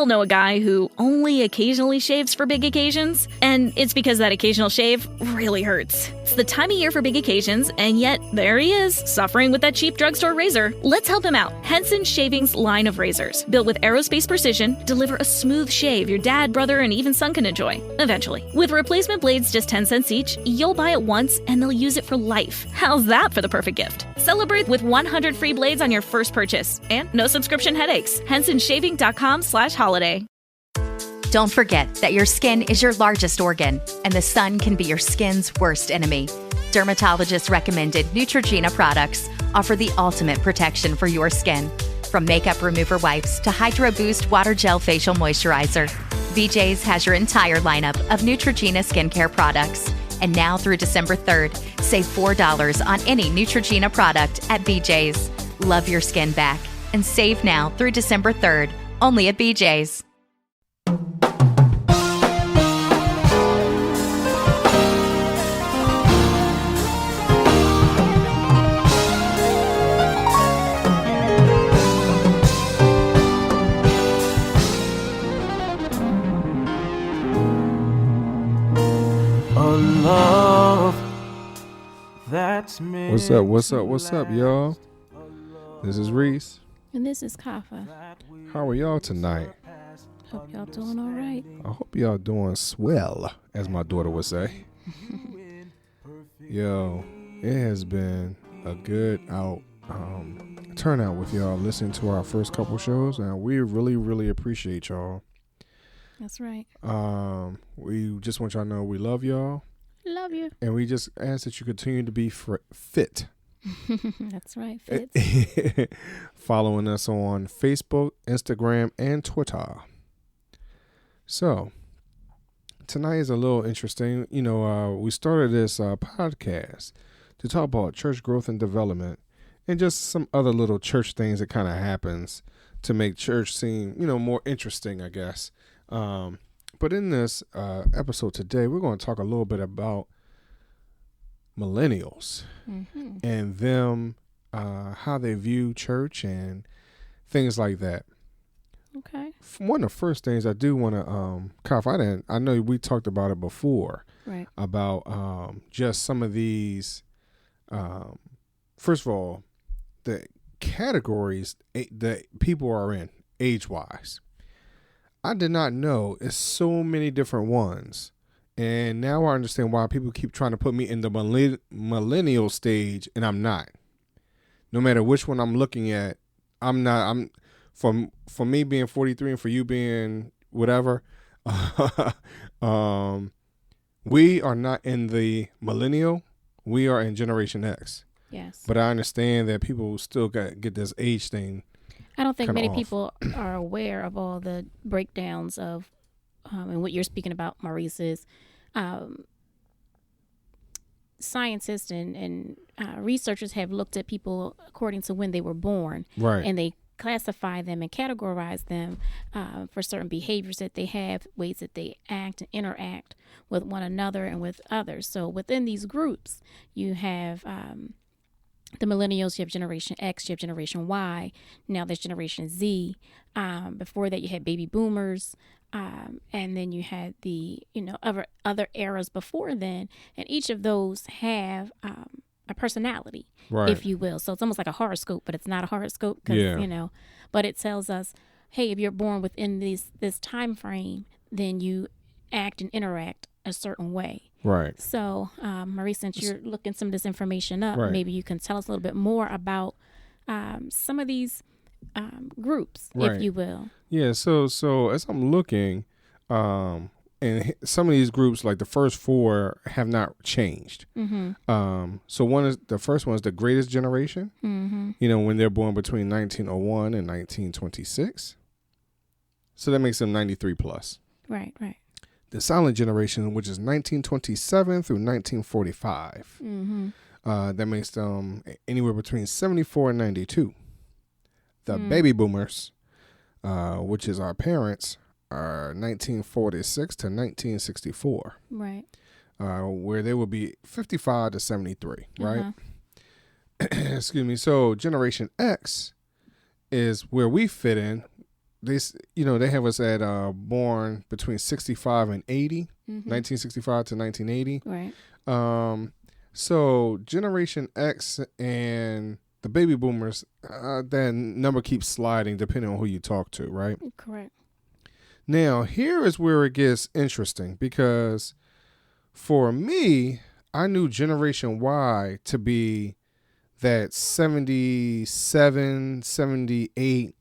all know a guy who only occasionally shaves for big occasions, and it's because that occasional shave really hurts. It's the time of year for big occasions, and yet there he is, suffering with that cheap drugstore razor. Let's help him out. Henson Shaving's line of razors, built with aerospace precision, deliver a smooth shave your dad, brother, and even son can enjoy, eventually. With replacement blades just 10 cents each, you'll buy it once and they'll use it for life. How's that for the perfect gift? Celebrate with 100 free blades on your first purchase, and no subscription headaches. HensonShaving.com/holiday. Don't forget that your skin is your largest organ, and the sun can be your skin's worst enemy. Dermatologist-recommended Neutrogena products offer the ultimate protection for your skin. From makeup remover wipes to Hydro Boost Water Gel Facial Moisturizer, BJ's has your entire lineup of Neutrogena skincare products. And now through December 3rd, save $4 on any Neutrogena product at BJ's. Love your skin back and save now through December 3rd, only at BJ's. What's up, y'all? This is Reese. And this is Kafa. How are y'all tonight? Hope y'all doing all right. I hope y'all doing swell, as my daughter would say. Yo, it has been a good turnout with y'all listening to our first couple shows, and we really appreciate y'all. That's right. We just want y'all to know we love y'all. Love you. And we just ask that you continue to be fit. That's right, fit. Following us on Facebook, Instagram, and Twitter. So, tonight is a little interesting. You know, we started this podcast to talk about church growth and development and just some other little church things that kind of happens to make church seem, more interesting, I guess. But in this episode today, we're going to talk a little bit about millennials and them, how they view church and things like that. Okay. One of the first things I do want to, I know we talked about it before, right? About just some of these, first of all, the categories that people are in age-wise. I did not know it's so many different ones. And now I understand why people keep trying to put me in the millennial stage, and I'm not. No matter which one I'm looking at, I'm not. For me being 43 and for you being whatever, we are not in the millennial. We are in Generation X. Yes. But I understand that people still get this age thing. I don't think many people are aware of all the breakdowns of, and what you're speaking about, Maurice, is scientists and researchers have looked at people according to when they were born. Right. And they classify them and categorize them for certain behaviors that they have, ways that they act and interact with one another and with others. So within these groups, you have the millennials, you have Generation X, you have Generation Y, now there's Generation Z. Before that, you had baby boomers, and then you had the, other eras before then, and each of those have a personality, right, if you will. So it's almost like a horoscope, but it's not a horoscope because, but it tells us, hey, if you're born within this time frame, then you act and interact a certain way. Right. So, Marie, since you're looking some of this information up, right, maybe you can tell us a little bit more about some of these groups, right, if you will. Yeah. So as I'm looking, and some of these groups, like the first four, have not changed. Mm-hmm. So the first one is the greatest generation. Mm-hmm. When they're born between 1901 and 1926. So that makes them 93 plus. Right. The silent generation, which is 1927 through 1945. Mm-hmm. That makes them anywhere between 74 and 92. The baby boomers, which is our parents, are 1946 to 1964. Right. Where they will be 55 to 73, right? Excuse me. So Generation X is where we fit in, they have us at born between 65 and 80, 1965 to 1980. Right. So Generation X and the baby boomers, that number keeps sliding depending on who you talk to, right? Correct. Now, here is where it gets interesting, because for me, I knew Generation Y to be that 77, 78,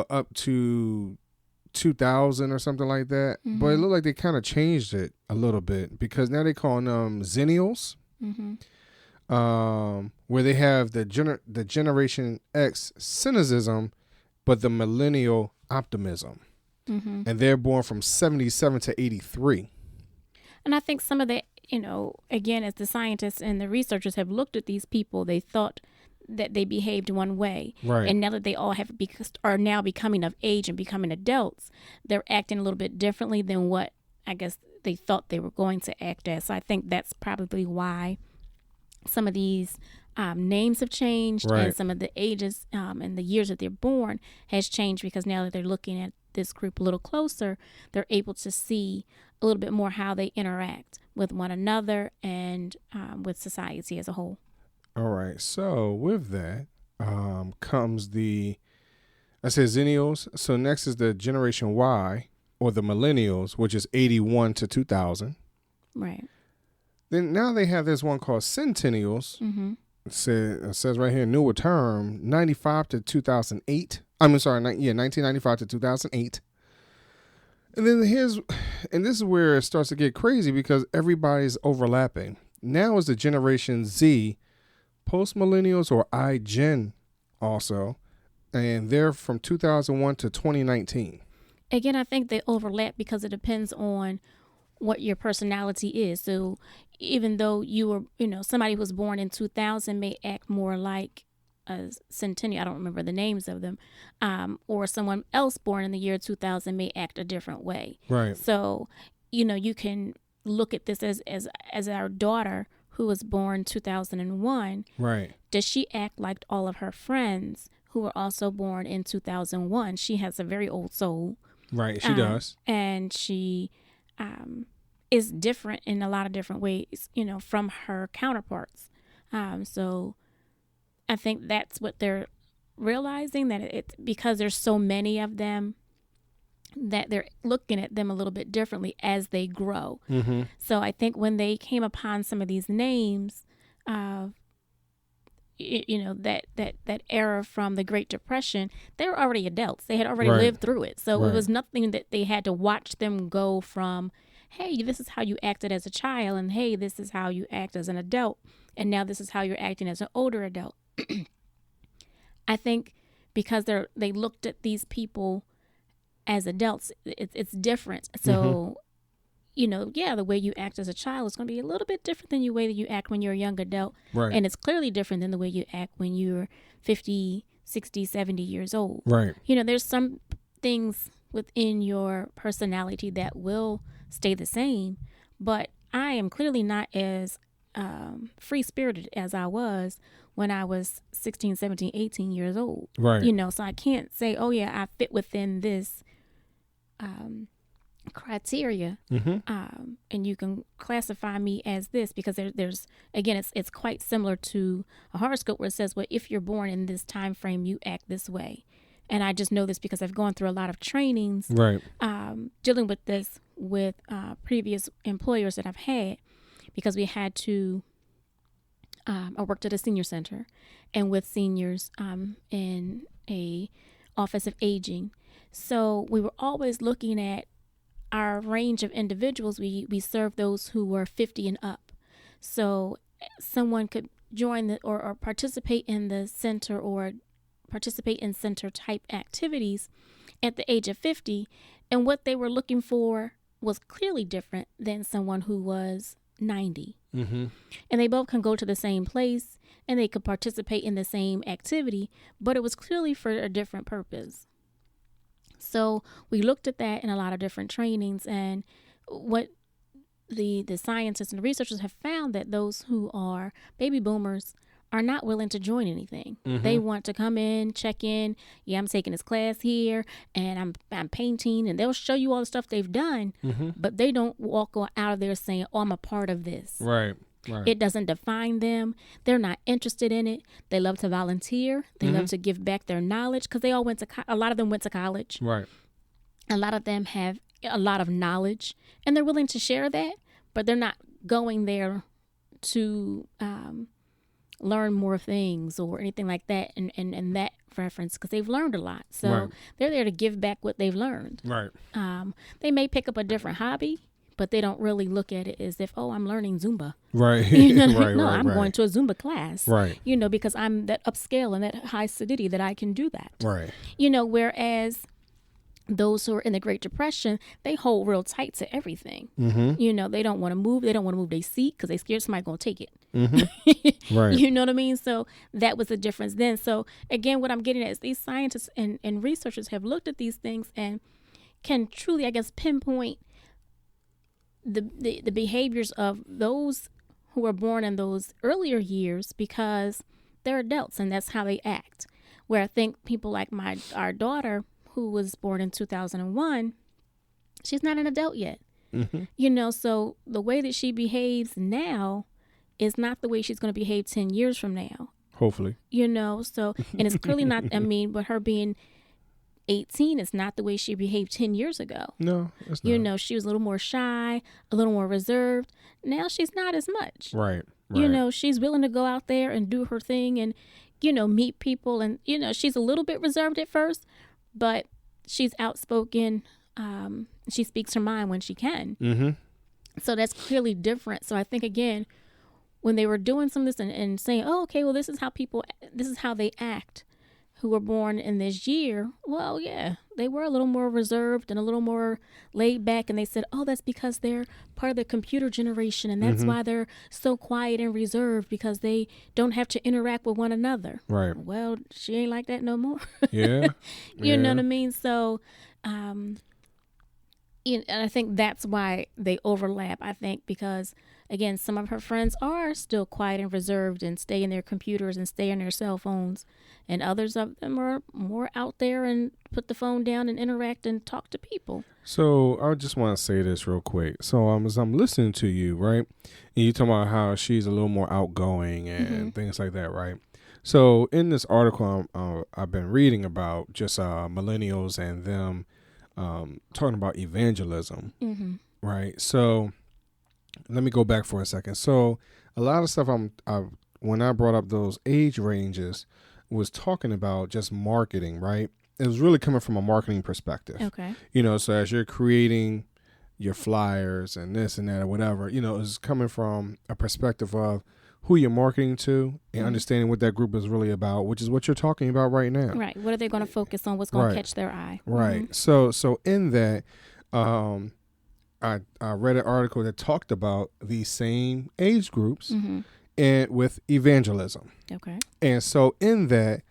up to 2000 or something like that. But it looked like they kind of changed it a little bit, because now they call them Zennials, where they have the Generation X cynicism, but the millennial optimism. And they're born from 77 to 83. And I think some of the, again, as the scientists and the researchers have looked at these people, they thought that they behaved one way. Right. And now that they all are now becoming of age and becoming adults, they're acting a little bit differently than what I guess they thought they were going to act as. So I think that's probably why some of these names have changed, right. and some of the ages and the years that they're born has changed, because now that they're looking at this group a little closer, they're able to see a little bit more how they interact with one another and with society as a whole. All right. So with that comes I said Zennials. So next is the Generation Y, or the Millennials, which is 81 to 2000. Right. Then now they have this one called Centennials. It says right here, newer term, 95 to 2008. 1995 to 2008. And then this is where it starts to get crazy, because everybody's overlapping. Now is the Generation Z, post-millennials, or iGen also, and they're from 2001 to 2019. Again, I think they overlap because it depends on what your personality is. So even though you were, somebody who was born in 2000 may act more like a centennial, I don't remember the names of them, or someone else born in the year 2000 may act a different way. Right. So, you can look at this as our daughter who was born 2001. Right. Does she act like all of her friends who were also born in 2001? She has a very old soul. Right, she does. And she is different in a lot of different ways, from her counterparts. So I think that's what they're realizing, that it's because there's so many of them that they're looking at them a little bit differently as they grow. So I think when they came upon some of these names, that era from the Great Depression, they were already adults. They had already right. lived through it. So right. it was nothing that they had to watch them go from, hey, this is how you acted as a child, and hey, this is how you act as an adult, and now this is how you're acting as an older adult. I think because they looked at these people as adults, it's different. So, the way you act as a child is going to be a little bit different than the way that you act when you're a young adult. Right. And it's clearly different than the way you act when you're 50, 60, 70 years old. Right. There's some things within your personality that will stay the same, but I am clearly not as free-spirited as I was when I was 16, 17, 18 years old. Right. So I can't say, oh yeah, I fit within this criteria, and you can classify me as this, because there's again, it's quite similar to a horoscope where it says, well, if you're born in this time frame, you act this way. And I just know this because I've gone through a lot of trainings, right, dealing with this with previous employers that I've had, because we had to, I worked at a senior center and with seniors in a office of aging. So we were always looking at our range of individuals. We served those who were 50 and up. So someone could join or participate in the center, or participate in center type activities at the age of 50. And what they were looking for was clearly different than someone who was 90. And they both can go to the same place and they could participate in the same activity, but it was clearly for a different purpose. So we looked at that in a lot of different trainings, and what the scientists and the researchers have found, that those who are baby boomers are not willing to join anything. Mm-hmm. They want to come in, check in. Yeah, I'm taking this class here, and I'm painting, and they'll show you all the stuff they've done, Mm-hmm. but they don't walk out of there saying, "Oh, I'm a part of this." Right. Right. It doesn't define them. They're not interested in it. They love to volunteer. They love to give back their knowledge because they all went to. A lot of them went to college. Right. A lot of them have a lot of knowledge, and they're willing to share that, but they're not going there to learn more things or anything like that in that reference, because they've learned a lot. So Right. they're there to give back what they've learned. Right. They may pick up a different hobby, but they don't really look at it as if, oh, I'm learning Zumba. Right. You know, right. no, right. I'm right. going to a Zumba class. Right. You know, because I'm that upscale and that high acidity that I can do that. Right. You know, whereas those who are in the Great Depression, they hold real tight to everything. Mm-hmm. You know, they don't want to move. They don't want to move their seat because they scared somebody going to take it. Mm-hmm. Right. You know what I mean? So that was the difference then. So again, what I'm getting at is these scientists and researchers have looked at these things and can truly, I guess, pinpoint the behaviors of those who were born in those earlier years because they're adults and that's how they act. Where I think people like our daughter, who was born in 2001, she's not an adult yet. Mm-hmm. You know, so the way that she behaves now is not the way she's going to behave 10 years from now. Hopefully. You know, so, and it's clearly not, I mean, but her being 18 is not the way she behaved 10 years ago. No, it's not. You know, she was a little more shy, a little more reserved. Now she's not as much. Right. Right. You know, she's willing to go out there and do her thing and, you know, meet people. And, you know, she's a little bit reserved at first, but she's outspoken. She speaks her mind when she can. Mm-hmm. So that's clearly different. So I think, again, when they were doing some of this and saying, oh, okay, well, this is how they act who were born in this year. Well, yeah, they were a little more reserved and a little more laid back. And they said, oh, that's because they're part of the computer generation. And that's why they're so quiet and reserved, because they don't have to interact with one another. Right. Well, she ain't like that no more. Yeah. You know what I mean? So, and I think that's why they overlap, I think, because, again, some of her friends are still quiet and reserved and stay in their computers and stay in their cell phones. And others of them are more out there and put the phone down and interact and talk to people. So I just want to say this real quick. So as I'm listening to you, right, and you talking about how she's a little more outgoing and things like that, right? So in this article I've been reading about just millennials and them talking about evangelism, right? So let me go back for a second. So a lot of stuff when I brought up those age ranges was talking about just marketing, right? It was really coming from a marketing perspective. Okay. You know, so as you're creating your flyers and this and that or whatever, you know, it's coming from a perspective of who you're marketing to and understanding what that group is really about, which is what you're talking about right now. Right. What are they going to focus on? What's going to catch their eye? Right. So in that, I read an article that talked about these same age groups and with evangelism. Okay. And so in that,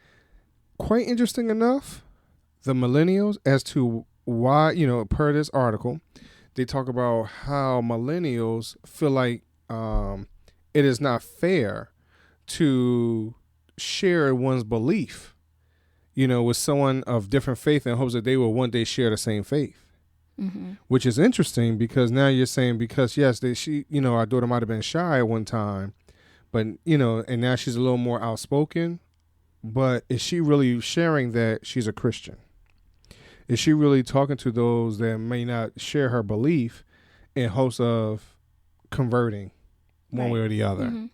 quite interesting enough, the millennials, as to why, you know, per this article, they talk about how millennials feel like it is not fair to share one's belief, you know, with someone of different faith in hopes that they will one day share the same faith. Which is interesting, because now you're saying, because yes, our daughter might have been shy at one time, but, you know, and now she's a little more outspoken. But is she really sharing that she's a Christian? Is she really talking to those that may not share her belief in hopes of converting one way or the other?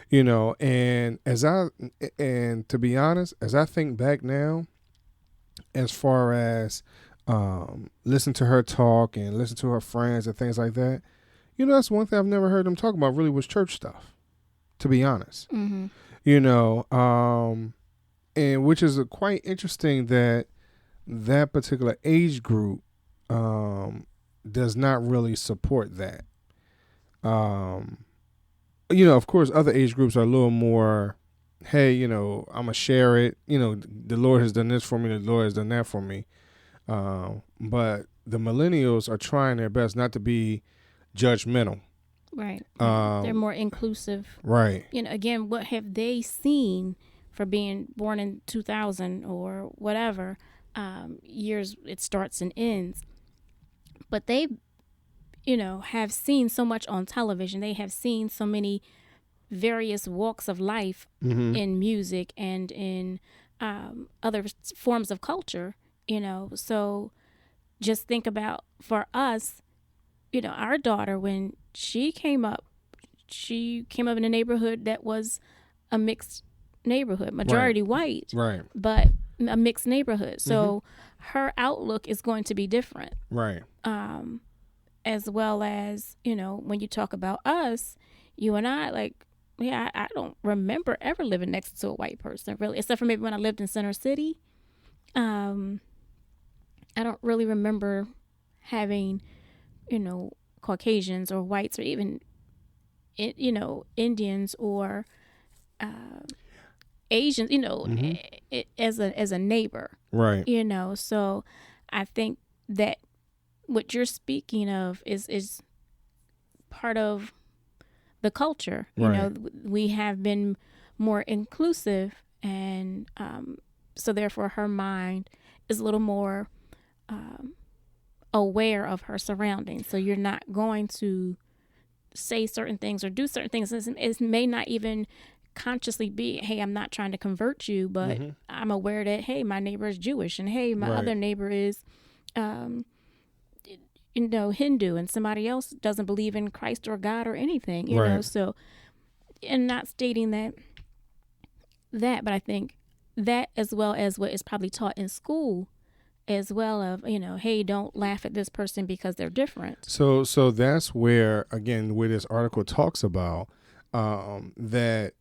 You know, and to be honest, as I think back now, as far as listen to her talk and listen to her friends and things like that, you know, that's one thing I've never heard them talk about really was church stuff, to be honest. You know, and which is quite interesting that particular age group does not really support that. You know, of course, other age groups are a little more, hey, you know, I'm going to share it. You know, the Lord has done this for me. The Lord has done that for me. But the millennials are trying their best not to be judgmental. Right. They're more inclusive. Right. Again, what have they seen for being born in 2000 or whatever years it starts and ends? But they, have seen so much on television. They have seen so many various walks of life in music and in other forms of culture, So just think about, for us, our daughter, when she came up in a neighborhood that was a mixed neighborhood, majority white, right, but a mixed neighborhood. So her outlook is going to be different. Right. As well as, when you talk about us, you and I, I don't remember ever living next to a white person, really, except for maybe when I lived in Center City. I don't really remember having, Caucasians or whites or even, Indians or Asians, as a neighbor. Right. So I think that what you're speaking of is part of the culture. Right. We have been more inclusive, and so therefore her mind is a little more aware of her surroundings. So you're not going to say certain things or do certain things. It may not even consciously be, hey, I'm not trying to convert you, but I'm aware that, hey, my neighbor is Jewish, and hey, my other neighbor is Hindu, and somebody else doesn't believe in Christ or God or anything, you know. So, and not stating that, but I think that, as well as what is probably taught in school, as well of, hey, don't laugh at this person because they're different. So that's where, again, where this article talks about that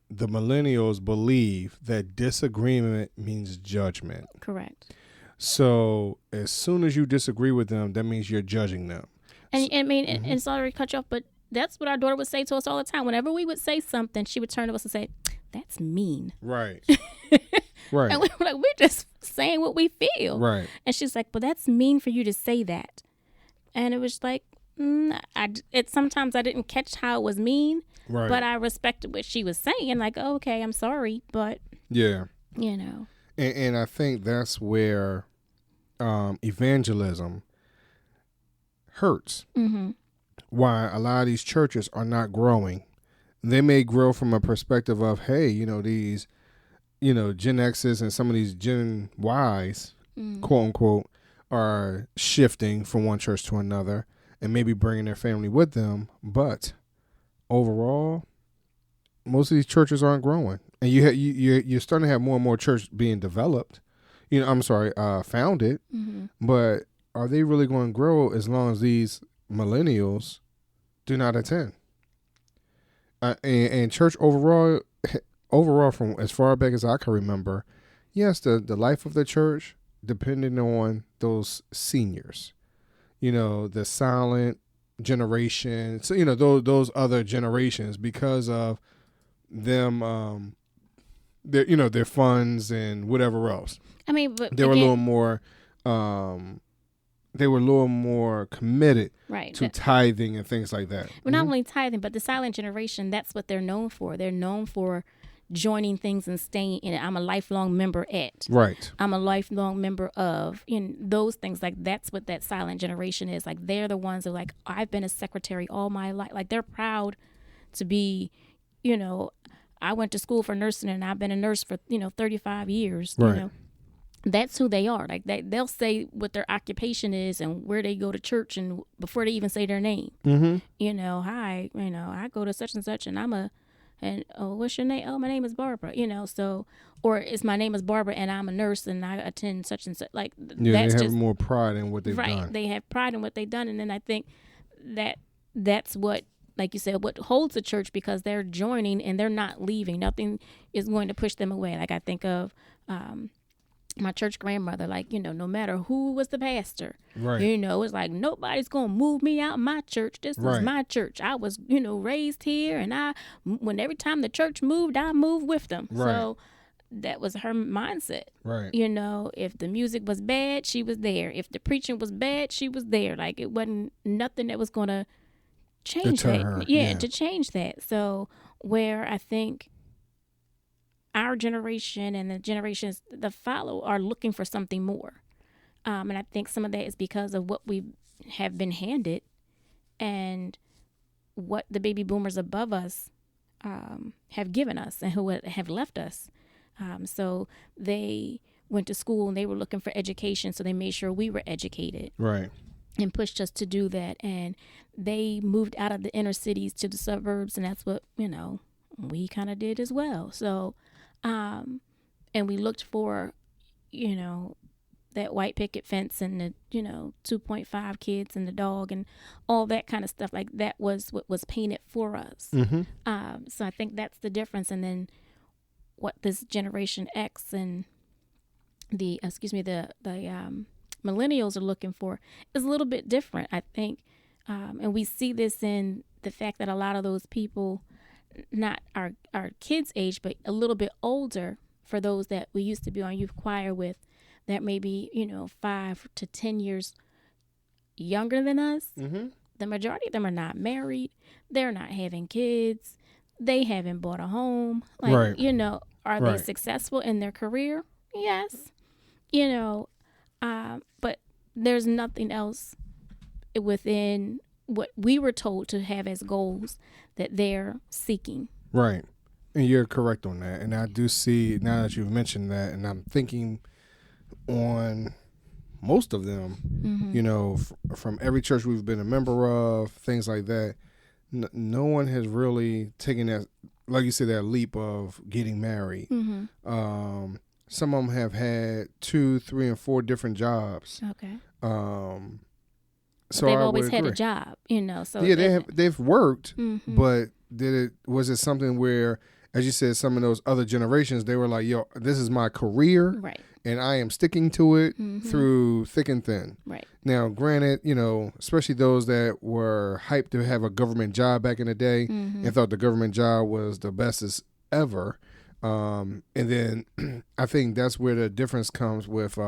the millennials believe that disagreement means judgment. Correct. So as soon as you disagree with them, that means you're judging them. And I mean, and sorry to cut you off, but that's what our daughter would say to us all the time. Whenever we would say something, she would turn to us and say, "That's mean." Right. Right. And we're just saying what we feel. Right. And she's like, "But that's mean for you to say that." And it was like, sometimes I didn't catch how it was mean, but I respected what she was saying. Like, oh, okay, I'm sorry, but yeah, And I think that's where evangelism hurts. Mm-hmm. Why a lot of these churches are not growing. They may grow from a perspective of, hey, these, Gen X's and some of these Gen Y's, quote unquote, are shifting from one church to another and maybe bringing their family with them. But overall, most of these churches aren't growing. And you're starting to have more and more churches being developed, founded. Mm-hmm. But are they really going to grow as long as these millennials do not attend? And church overall, from as far back as I can remember, yes, the life of the church depended on those seniors, the silent generation. So, those other generations, because of them, their funds and whatever else. I mean, but they were a little more, committed to tithing and things like that. Well, not only tithing, but the silent generation, that's what they're known for. They're known for joining things and staying in it. I'm a lifelong member at. Right. I'm a lifelong member of. Those things, like, that's what that silent generation is. Like, they're the ones that are like, I've been a secretary all my life. Like, they're proud to be, I went to school for nursing and I've been a nurse for, 35 years. Right. That's who they are. Like, they'll say what their occupation is and where they go to church, and before they even say their name. Mm-hmm. Hi, I go to such and such, and what's your name? Oh, my name is Barbara. So, or it's my name is Barbara and I'm a nurse and I attend such and such. Like, they have more pride in what they've done. Right. They have pride in what they've done, and then I think that's what, like you said, what holds the church, because they're joining and they're not leaving. Nothing is going to push them away. Like, I think of my church grandmother, like, no matter who was the pastor, right. It's like, nobody's going to move me out of my church. This was my church. I was, raised here, and every time the church moved, I moved with them. Right. So that was her mindset. Right. If the music was bad, she was there. If the preaching was bad, she was there. Like, it wasn't nothing that was going to change Deter. that. Yeah, to change that. So where I think our generation and the generations that follow are looking for something more. And I think some of that is because of what we have been handed and what the baby boomers above us have given us and who have left us. So they went to school and they were looking for education, so they made sure we were educated. Right. And pushed us to do that. And they moved out of the inner cities to the suburbs, and that's what, we kind of did as well. So, and we looked for, that white picket fence and the, 2.5 kids and the dog and all that kind of stuff. Like that was what was painted for us. Mm-hmm. So I think that's the difference. And then what this Generation X and the millennials are looking for is a little bit different, I think. And we see this in the fact that a lot of those people, not our kids' age, but a little bit older, for those that we used to be on youth choir with, that may be, 5 to 10 years younger than us. Mm-hmm. The majority of them are not married. They're not having kids. They haven't bought a home. Like, Right. Are they successful in their career? Yes. But there's nothing else within what we were told to have as goals that they're seeking. Right. And you're correct on that. And I do see, now that you've mentioned that, and I'm thinking on most of them, from every church we've been a member of, things like that, no one has really taken that, like you said, that leap of getting married. Mm-hmm. Some of them have had 2, 3, and 4 different jobs. Okay. So they've I always would had agree. a job, So yeah, they've worked, mm-hmm. but was it something where, as you said, some of those other generations, they were like, "Yo, this is my career, right? And I am sticking to it mm-hmm. through thick and thin." Right. Now, granted, especially those that were hyped to have a government job back in the day mm-hmm. and thought the government job was the bestest ever. And then I think that's where the difference comes with,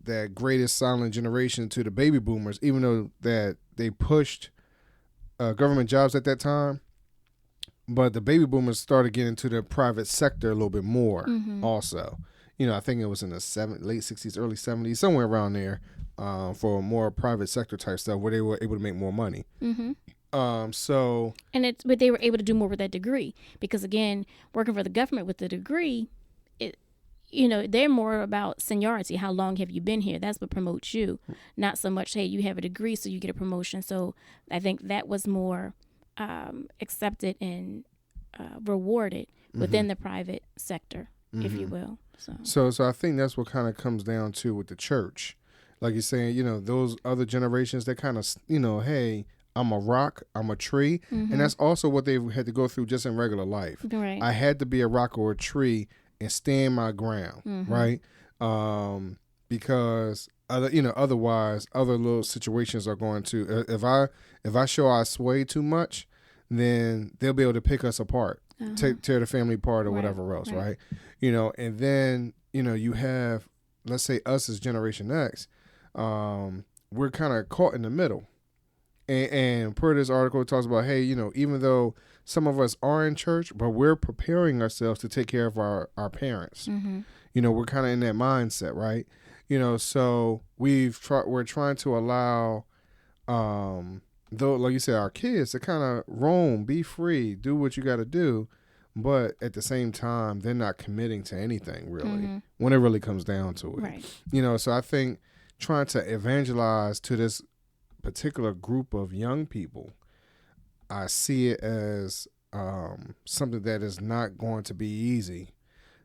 that greatest silent generation to the baby boomers, even though that they pushed government jobs at that time. But the baby boomers started getting into the private sector a little bit more mm-hmm. also. I think it was in the late 60s, early 70s, somewhere around there, for more private sector type stuff where they were able to make more money. Mm-hmm. But they were able to do more with that degree because, again, working for the government with the degree, they're more about seniority. How long have you been here? That's what promotes you, not so much, hey, you have a degree, so you get a promotion. So I think that was more accepted and rewarded within the private sector, if you will. So I think that's what kind of comes down to with the church. Like you're saying, those other generations, they kind of, hey, I'm a rock, I'm a tree. Mm-hmm. And that's also what they had to go through just in regular life. Right. I had to be a rock or a tree and stand my ground, mm-hmm. right? Because otherwise other little situations are going to, if I show I sway too much, then they'll be able to pick us apart, tear the family apart or whatever else, right? And then, you have, let's say us as Generation X, we're kind of caught in the middle. And per this article, it talks about, hey, even though some of us are in church, but we're preparing ourselves to take care of our parents. Mm-hmm. We're kind of in that mindset, right? So we're trying to allow, though, like you said, our kids to kind of roam, be free, do what you got to do. But at the same time, they're not committing to anything really mm-hmm. when it really comes down to it. Right. So I think trying to evangelize to this particular group of young people, I see it as something that is not going to be easy.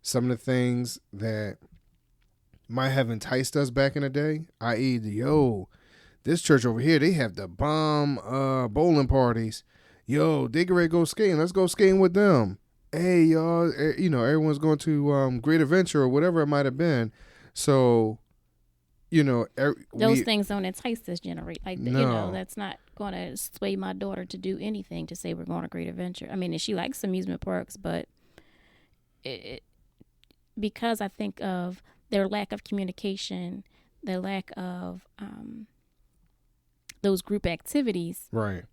Some of the things that might have enticed us back in the day, i.e., this church over here, they have the bomb bowling parties. They get ready to go skating. Let's go skating with them. Hey, y'all, everyone's going to Great Adventure or whatever it might have been. So, those things don't entice this generation. Like, no. That's not going to sway my daughter to do anything to say we're going to Great Adventure. I mean, and she likes amusement parks, but because I think of their lack of communication, their lack of those group activities, Right.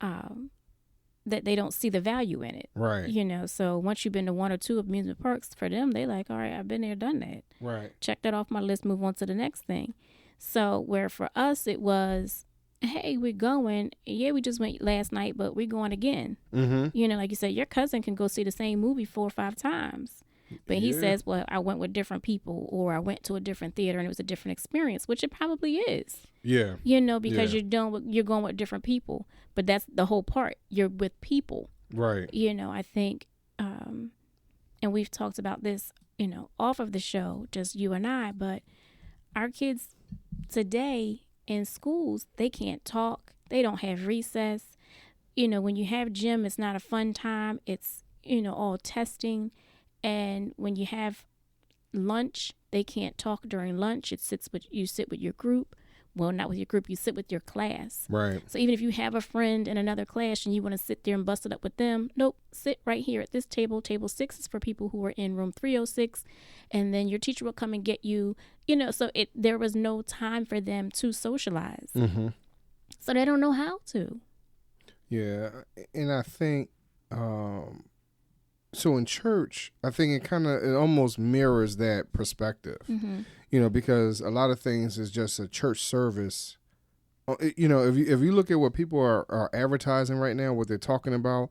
that they don't see the value in it. Right. You know, so once you've been to one or two amusement parks, for them, they like, all right, I've been there, done that. Right. Check that off my list, move on to the next thing. So where for us it was, hey, we're going. Yeah, we just went last night, but we're going again. Mm-hmm. You know, like you said, your cousin can go see the same movie 4 or 5 times. But he says, well, I went with different people, or I went to a different theater and it was a different experience, which it probably is. Yeah. You know, because you're going with different people. But that's the whole part. You're with people. Right. You know, I think, and we've talked about this, you know, off of the show, just you and I, but our kids today in schools, they can't talk. They don't have recess. You know, when you have gym, it's not a fun time. It's, you know, all testing. And when you have lunch, they can't talk during lunch. You sit with your group. Well, not with your group. You sit with your class. Right. So even if you have a friend in another class and you want to sit there and bust it up with them, nope, sit right here at this table. Table 6 is for people who are in room 306. And then your teacher will come and get you. You know, so there was no time for them to socialize. Mm-hmm. So they don't know how to. Yeah. And I think, so in church, I think it almost mirrors that perspective, you know, because a lot of things is just a church service. You know, if you look at what people are advertising right now, what they're talking about,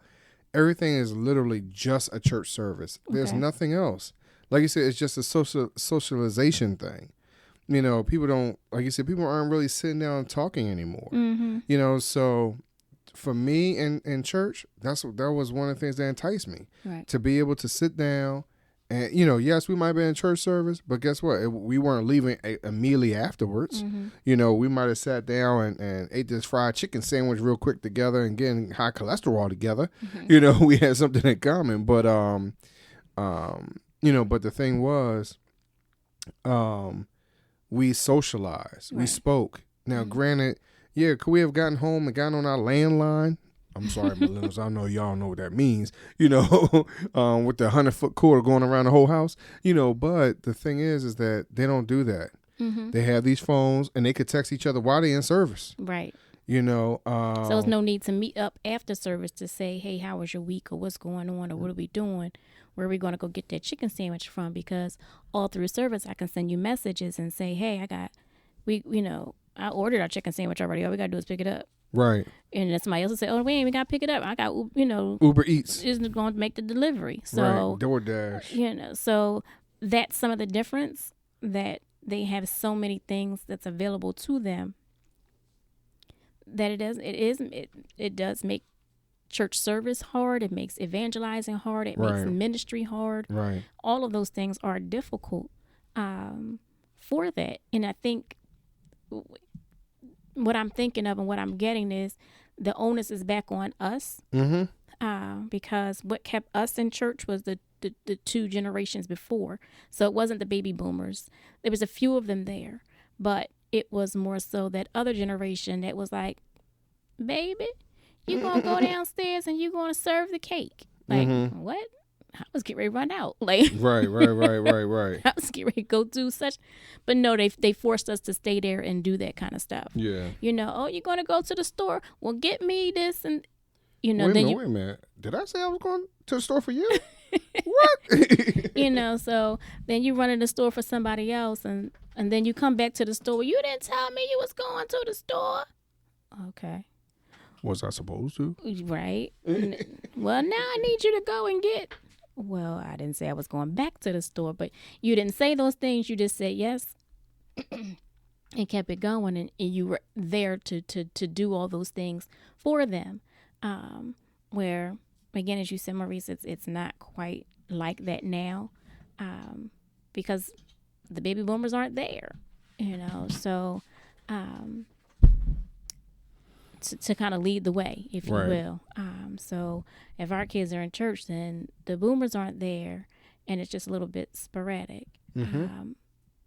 everything is literally just a church service. There's nothing else. Like you said, it's just a socialization thing. You know, people don't, like you said, people aren't really sitting down and talking anymore. Mm-hmm. You know, so for me in church, that was one of the things that enticed me, Right. to be able to sit down and, you know, yes, we might be in church service, but guess what? We weren't leaving immediately afterwards. Mm-hmm. You know, we might have sat down and ate this fried chicken sandwich real quick together and getting high cholesterol together. Mm-hmm. You know, we had something in common, but, you know, but the thing was, we socialized, we spoke. Now, granted, yeah, could we have gotten home and gotten on our landline? I'm sorry, millennials. I know y'all know what that means, you know, with the 100-foot cord going around the whole house, you know, but the thing is that they don't do that. Mm-hmm. They have these phones and they could text each other while they're in service. Right. You know. So there's no need to meet up after service to say, hey, how was your week, or what's going on, or what are we doing? Where are we going to go get that chicken sandwich from? Because all through service, I can send you messages and say, hey, I ordered our chicken sandwich already. All we got to do is pick it up. Right. And then somebody else will say, oh, we ain't even got to pick it up. I got, Uber Eats is going to make the delivery. So, right. DoorDash. You know, so that's some of the difference, that they have so many things that's available to them, that it does make church service hard. It makes evangelizing hard. It makes ministry hard. Right. All of those things are difficult for that. And I think what I'm thinking of and what I'm getting is the onus is back on us. Mm-hmm. Because what kept us in church was the 2 generations before. So it wasn't the baby boomers. There was a few of them there, but it was more so that other generation that was like, baby, you gonna go downstairs and you gonna serve the cake. Like, what? I was getting ready to run out. Like, right. I was getting ready to go do such, but no, they forced us to stay there and do that kind of stuff. Yeah. You know, oh, you're gonna go to the store? Well, get me this, and you know. Wait a minute. Did I say I was going to the store for you? What? You know, so then you run in the store for somebody else, and then you come back to the store. You didn't tell me you was going to the store. Okay. Was I supposed to? Right. Well, now I need you to go and get. Well, I didn't say I was going back to the store, but you didn't say those things. You just said yes and kept it going, and you were there to do all those things for them. Where, again, as you said, Maurice, it's not quite like that now, because the baby boomers aren't there, you know. So, to kind of lead the way, if you will. So if our kids are in church, then the boomers aren't there, and it's just a little bit sporadic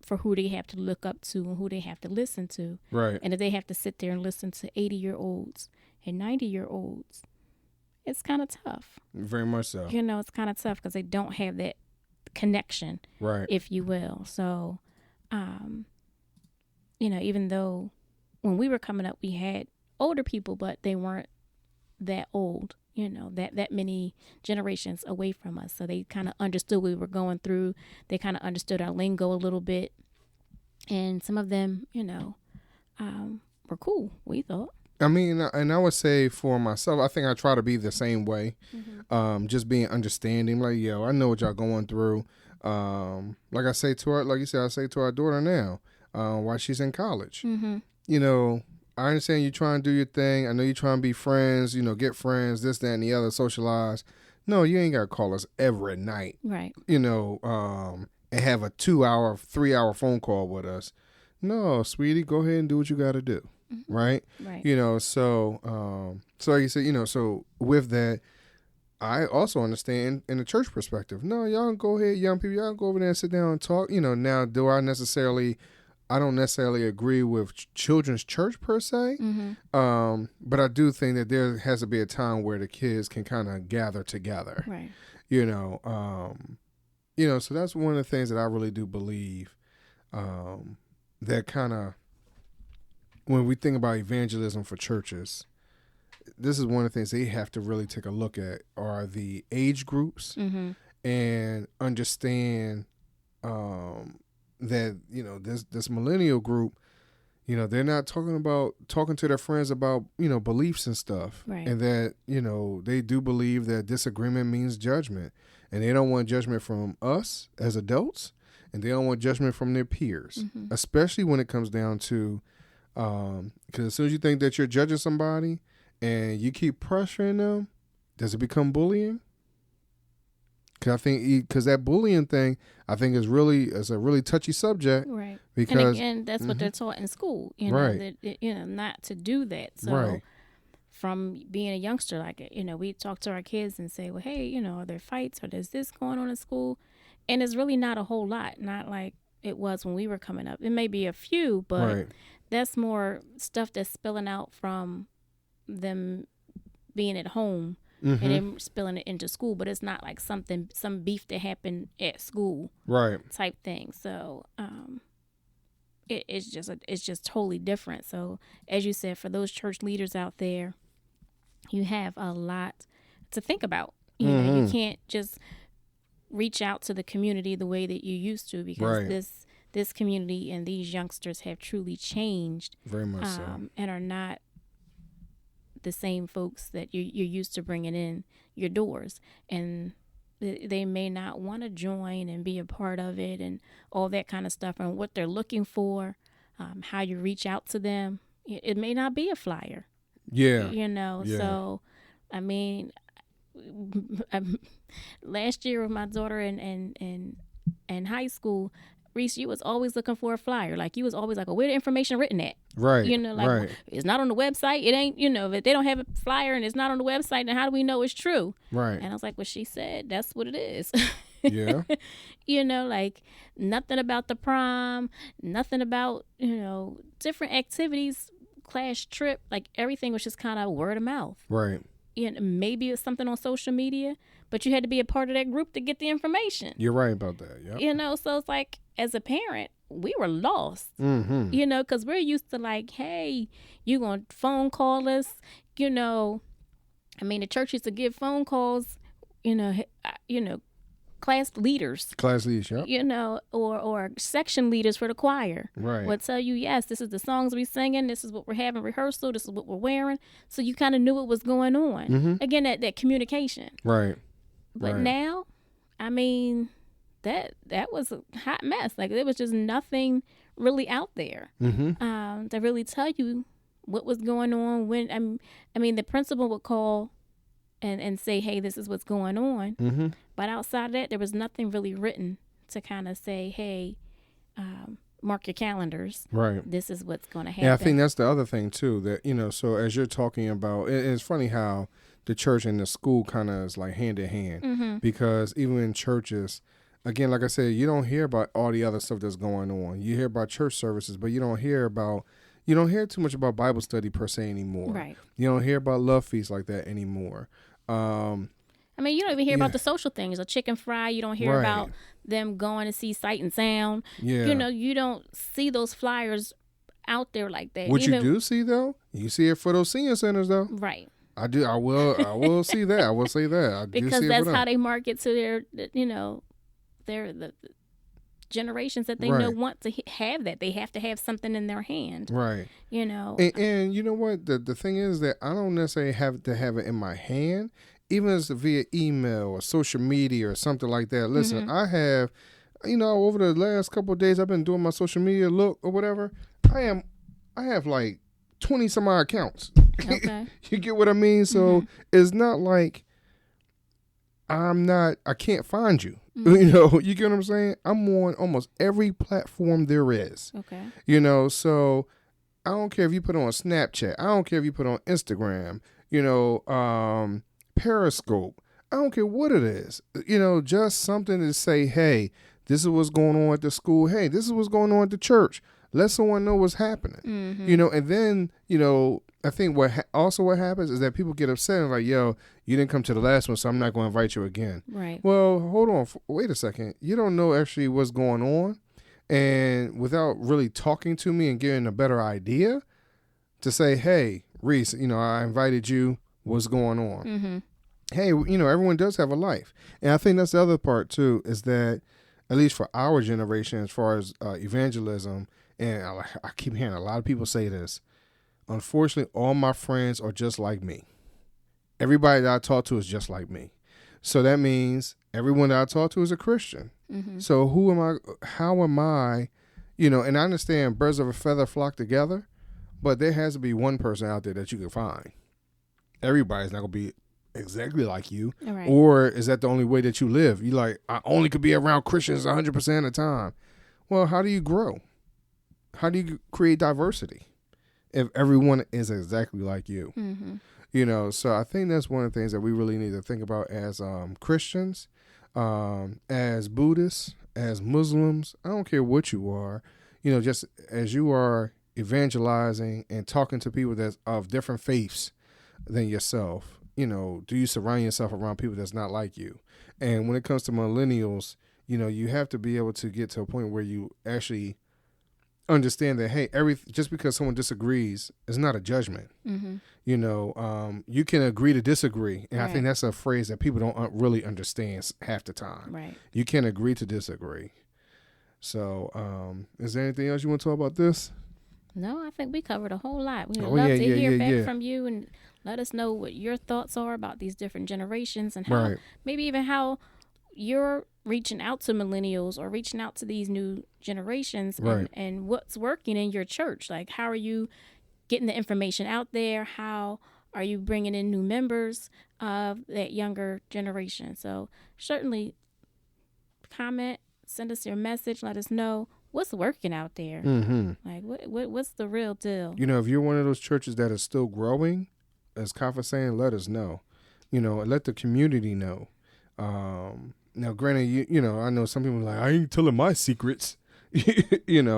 for who they have to look up to and who they have to listen to. Right. And if they have to sit there and listen to 80-year-olds and 90-year-olds, it's kind of tough. Very much so. You know, it's kind of tough because they don't have that connection, right, if you will. So, you know, even though when we were coming up, we had older people, but they weren't that old, that many generations away from us. So they kind of understood what we were going through. They kind of understood our lingo a little bit. And some of them, were cool, we thought. I mean, and I would say for myself, I think I try to be the same way. Just being understanding, like, yo, I know what y'all going through. Like I say to her, like you said, I say to our daughter now, while she's in college. I understand you trying to do your thing. I know you trying to be friends, get friends, this, that, and the other, socialize. No, you ain't got to call us every night. Right. And have a 2-hour, 3-hour phone call with us. No, sweetie, go ahead and do what you got to do. Right. So like you said, so with that, I also understand in the church perspective. No, y'all go ahead, young people, y'all go over there and sit down and talk. Now I don't necessarily agree with children's church per se, but I do think that there has to be a time where the kids can kind of gather together. Right. So that's one of the things that I really do believe, that kind of, when we think about evangelism for churches, this is one of the things they have to really take a look at are the age groups and understand that, this millennial group, they're not talking to their friends about, beliefs and stuff. Right. And that, they do believe that disagreement means judgment. And they don't want judgment from us as adults, and they don't want judgment from their peers, especially when it comes down to, because as soon as you think that you're judging somebody and you keep pressuring them, does it become bullying? Because that bullying thing, I think is a really touchy subject. Right. Because, and again, that's what they're taught in school. Right. That, not to do that. So right. From being a youngster, like, we talk to our kids and say, well, hey, are there fights or there's this going on in school? And it's really not a whole lot, not like it was when we were coming up. It may be a few, but right. That's more stuff that's spilling out from them being at home and then spilling it into school. But it's not like some beef that happened at school, right? Type thing. So it's just totally different. So as you said, for those church leaders out there, you have a lot to think about. You can't just reach out to the community the way that you used to, because this community and these youngsters have truly changed very much so, and are not the same folks that you're used to bringing in your doors. And they may not want to join and be a part of it and all that kind of stuff, and what they're looking for, how you reach out to them. It may not be a flyer. Yeah. So, I mean, last year with my daughter in high school, Reese, you was always looking for a flyer. Like, you was always like, where the information written at? Right. Right. It's not on the website. It ain't, if they don't have a flyer and it's not on the website, then how do we know it's true? Right. And I was like, well, she said, that's what it is. Yeah. Like, nothing about the prom, nothing about, different activities, class trip, like everything was just kind of word of mouth. Right. Maybe it's something on social media, but you had to be a part of that group to get the information. You're right about that. Yeah. So it's like, as a parent, we were lost. Because we're used to like, hey, you gonna phone call us. The church used to give phone calls. Class leaders, yep. Or section leaders for the choir, right, would tell you, yes, this is the songs we're singing, this is what we're having rehearsal, this is what we're wearing, so you kind of knew what was going on. Again, that communication, right. But now, that was a hot mess. Like, there was just nothing really out there to really tell you what was going on. When the principal would call and say, hey, this is what's going on. But outside of that, there was nothing really written to kind of say, hey, mark your calendars. Right. This is what's going to happen. Yeah, I think that's the other thing, too, that, so as you're talking about, it's funny how the church and the school kind of is like hand in hand. Because even in churches, again, like I said, you don't hear about all the other stuff that's going on. You hear about church services, but you don't hear too much about Bible study per se anymore. Right. You don't hear about love feasts like that anymore. You don't even hear about the social things, a chicken fry. You don't hear about them going to see Sight and Sound. Yeah. You don't see those flyers out there like that. What you do see though, you see it for those senior centers though. Right. I do. I will see that. I will say that. I do Because see it that's for them. how they market to the generations that they know want to have that. They have to have something in their hand. Right. And you know what? The thing is that I don't necessarily have to have it in my hand, even if it's via email or social media or something like that. Listen, I have, over the last couple of days, I've been doing my social media look or whatever. I have like 20 some odd accounts. Okay. You get what I mean? So it's not like I can't find you. You get what I'm saying? I'm on almost every platform there is. Okay. So I don't care if you put on Snapchat. I don't care if you put on Instagram, Periscope. I don't care what it is. Just something to say, hey, this is what's going on at the school. Hey, this is what's going on at the church. Let someone know what's happening. And then, I think what happens is that people get upset and like, yo, you didn't come to the last one, so I'm not going to invite you again. Right. Well, hold on. Wait a second. You don't know actually what's going on. And without really talking to me and getting a better idea to say, hey, Reese, I invited you. What's going on? Hey, everyone does have a life. And I think that's the other part, too, is that at least for our generation, as far as evangelism, and I keep hearing a lot of people say this, unfortunately, all my friends are just like me. Everybody that I talk to is just like me. So that means everyone that I talk to is a Christian. So who am I? How am I? And I understand birds of a feather flock together, but there has to be one person out there that you can find. Everybody's not going to be exactly like you. Right. Or is that the only way that you live? You like, I only could be around Christians 100% of the time. Well, how do you grow? How do you create diversity if everyone is exactly like you? So I think that's one of the things that we really need to think about as Christians, as Buddhists, as Muslims. I don't care what you are, just as you are evangelizing and talking to people that's of different faiths than yourself. Do you surround yourself around people that's not like you? And when it comes to millennials, you have to be able to get to a point where you actually understand that, hey, just because someone disagrees is not a judgment. You can agree to disagree. And I think that's a phrase that people don't really understand half the time. Right. You can agree to disagree. So is there anything else you want to talk about this? No, I think we covered a whole lot. We would love to hear back from you and let us know what your thoughts are about these different generations and how maybe even how you're reaching out to millennials or reaching out to these new generations and what's working in your church. Like, how are you getting the information out there? How are you bringing in new members of that younger generation? So certainly comment, send us your message, let us know what's working out there. Like, what's the real deal? If you're one of those churches that is still growing, as Kafa saying, let us know. And let the community know. Now, granted, I know some people are like, I ain't telling my secrets, but you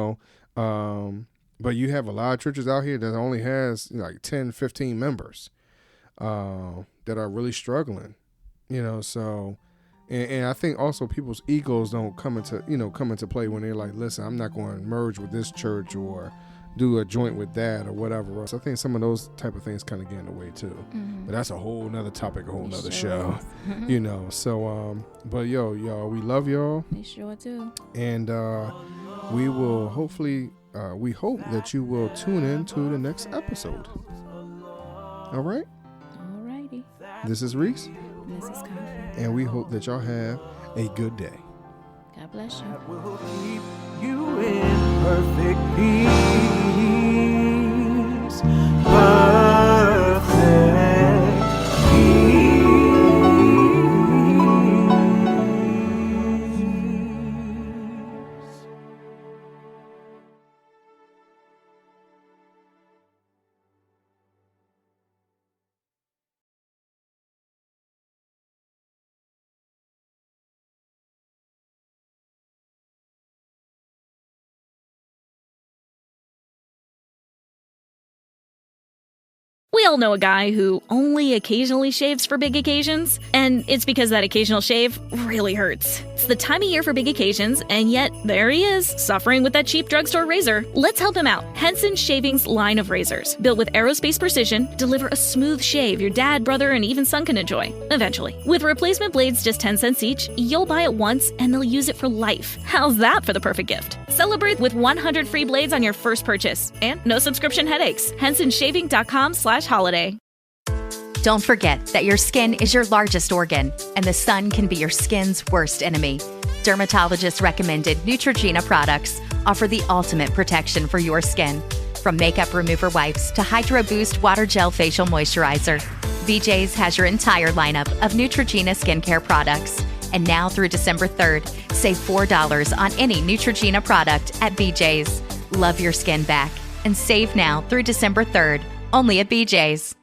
have a lot of churches out here that only has like 10, 15 members that are really struggling, so, and I think also people's egos don't come into play when they're like, listen, I'm not going to merge with this church or do a joint with that or whatever. So I think some of those type of things kind of get in the way too. But that's a whole nother topic, a whole nother show. So but y'all, we love y'all. We sure do. And we will hopefully we hope that you will tune in to the next episode. All right? All righty. This is Reese. This is Kafa. And we hope that y'all have a good day. God bless you. That will keep you in perfect peace. Perfect peace. We all know a guy who only occasionally shaves for big occasions, and it's because that occasional shave really hurts. It's the time of year for big occasions, and yet there he is, suffering with that cheap drugstore razor. Let's help him out. Henson Shaving's line of razors, built with aerospace precision, deliver a smooth shave your dad, brother, and even son can enjoy, eventually. With replacement blades just 10 cents each, you'll buy it once and they'll use it for life. How's that for the perfect gift? Celebrate with 100 free blades on your first purchase, and no subscription headaches. HensonShaving.com/holiday. Don't forget that your skin is your largest organ, and the sun can be your skin's worst enemy. Dermatologist recommended Neutrogena products offer the ultimate protection for your skin. From makeup remover wipes to Hydro Boost Water Gel Facial Moisturizer, BJ's has your entire lineup of Neutrogena skincare products. And now through December 3rd, save $4 on any Neutrogena product at BJ's. Love your skin back and save now through December 3rd, only at BJ's.